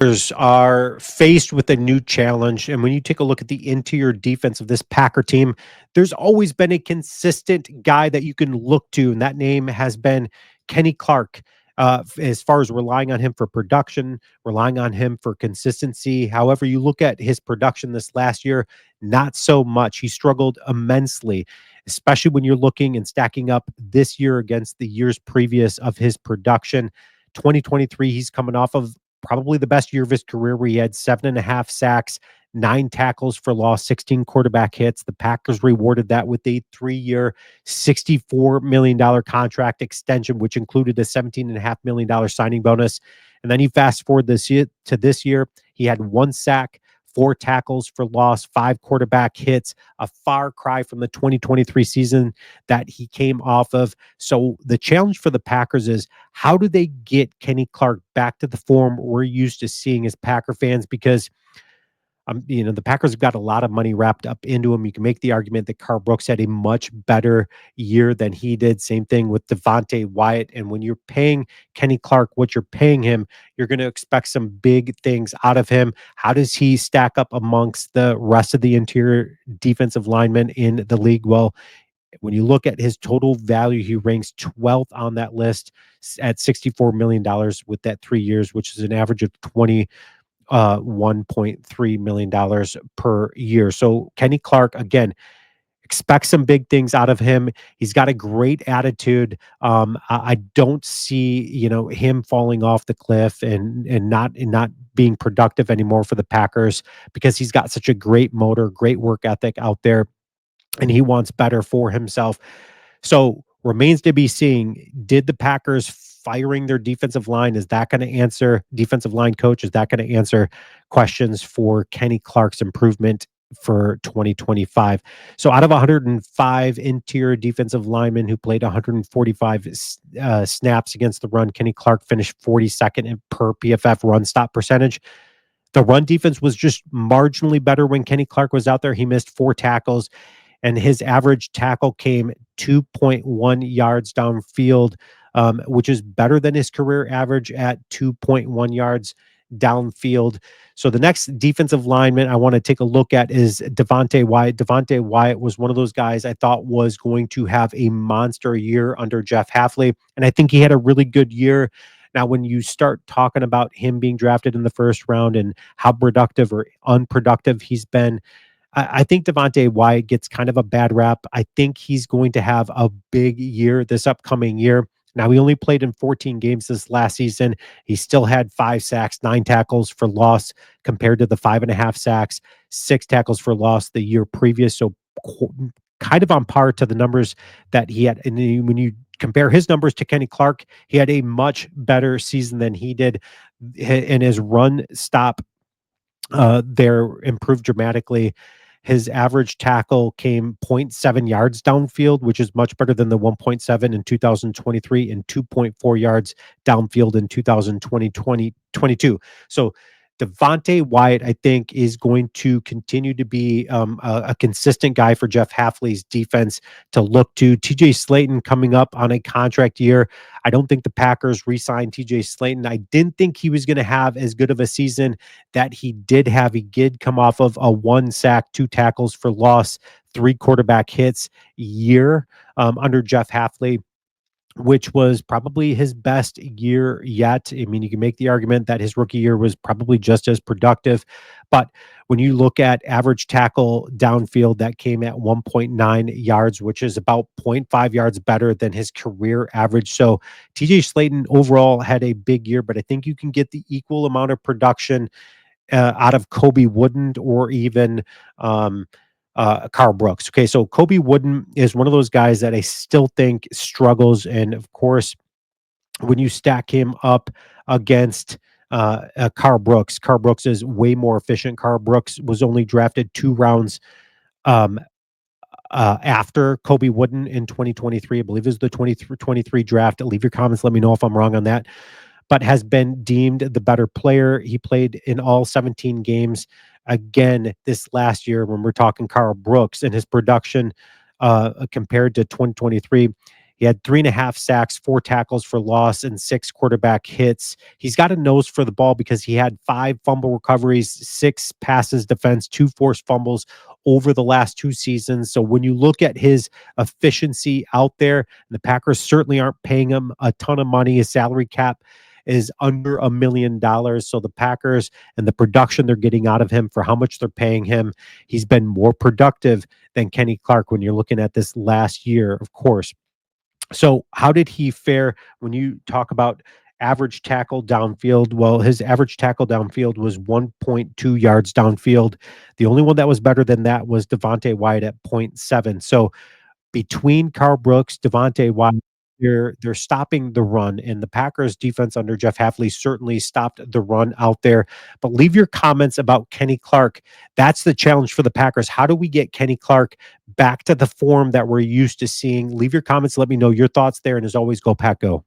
Packers are faced with a new challenge. And when you take a look at the interior defense of this Packer team, there's always been a consistent guy that you can look to, and that name has been Kenny Clark. As far as relying on him for production, relying on him for consistency. However, you look at his production this last year, not so much. He struggled immensely, especially when you're looking and stacking up this year against the years previous of his production. 2023, he's coming off of probably the best year of his career, where he had 7.5 sacks, 9 tackles for loss, 16 quarterback hits. The Packers rewarded that with a 3-year, $64 million contract extension, which included a $17.5 million signing bonus. And then you fast forward this year, he had 1 sack, 4 tackles for loss, 5 quarterback hits, a far cry from the 2023 season that he came off of. So the challenge for the Packers is, how do they get Kenny Clark back to the form we're used to seeing as Packer fans? Because the Packers have got a lot of money wrapped up into him. You can make the argument that Carl Brooks had a much better year than he did. Same thing with Devonte Wyatt. And when you're paying Kenny Clark what you're paying him, you're going to expect some big things out of him. How does he stack up amongst the rest of the interior defensive linemen in the league? Well, when you look at his total value, he ranks 12th on that list at $64 million with that 3 years, which is an average of $1.3 million per year. So Kenny Clark, again, expect some big things out of him. He's got a great attitude. I don't see, him falling off the cliff and not being productive anymore for the Packers, because he's got such a great motor, great work ethic out there, and he wants better for himself. So remains to be seen. Did the Packers firing their defensive line, is that going to answer defensive line coach? Is that going to answer questions for Kenny Clark's improvement for 2025? So out of 105 interior defensive linemen who played 145 snaps against the run, Kenny Clark finished 42nd per PFF run stop percentage. The run defense was just marginally better when Kenny Clark was out there. He missed 4 tackles, and his average tackle came 2.1 yards downfield, which is better than his career average at 2.1 yards downfield. So the next defensive lineman I want to take a look at is Devonte Wyatt. Devonte Wyatt was one of those guys I thought was going to have a monster year under Jeff Hafley, and I think he had a really good year. Now, when you start talking about him being drafted in the first round and how productive or unproductive he's been, I think Devonte Wyatt gets kind of a bad rap. I think he's going to have a big year this upcoming year. Now, he only played in 14 games this last season. He still had 5 sacks, 9 tackles for loss, compared to the 5.5 sacks, 6 tackles for loss the year previous. So kind of on par to the numbers that he had. And when you compare his numbers to Kenny Clark, he had a much better season than he did. And his run stop there improved dramatically. His average tackle came zero point 0.7 yards downfield, which is much better than the 1.7 in 2023 and 2.4 yards downfield in 2022. So Devonte Wyatt, I think, is going to continue to be a consistent guy for Jeff Hafley's defense to look to. TJ Slayton coming up on a contract year. I don't think the Packers re-signed TJ Slayton. I didn't think he was going to have as good of a season that he did have. He did come off of a 1 sack, 2 tackles for loss, 3 quarterback hits year under Jeff Hafley, which was probably his best year yet. I mean, you can make the argument that his rookie year was probably just as productive, but when you look at average tackle downfield, that came at 1.9 yards, which is about 0.5 yards better than his career average. So TJ Slayton overall had a big year, but I think you can get the equal amount of production out of Kobe Wooden or even Carl Brooks. Okay, so Kobe Wooden is one of those guys that I still think struggles, and of course, when you stack him up against Carl Brooks is way more efficient. Carl Brooks was only drafted 2 rounds um, after Kobe Wooden in 2023. I believe it was the 2023 draft. Leave your comments. Let me know if I'm wrong on that. But has been deemed the better player. He played in all 17 games again this last year when we're talking Carl Brooks and his production compared to 2023. He had 3.5 sacks, 4 tackles for loss, and 6 quarterback hits. He's got a nose for the ball because he had 5 fumble recoveries, 6 passes defense, 2 forced fumbles over the last 2 seasons. So when you look at his efficiency out there, the Packers certainly aren't paying him a ton of money. His salary cap is under $1 million. So the Packers and the production they're getting out of him for how much they're paying him, he's been more productive than Kenny Clark when you're looking at this last year, of course. So how did he fare when you talk about average tackle downfield? Well, his average tackle downfield was 1.2 yards downfield. The only one that was better than that was Devonte Wyatt at point 0.7. So between Carl Brooks, Devonte Wyatt, they're stopping the run, and the Packers defense under Jeff Hafley certainly stopped the run out there. But leave your comments about Kenny Clark. That's the challenge for the Packers. How do we get Kenny Clark back to the form that we're used to seeing? Leave your comments. Let me know your thoughts there. And as always, go Pack Go.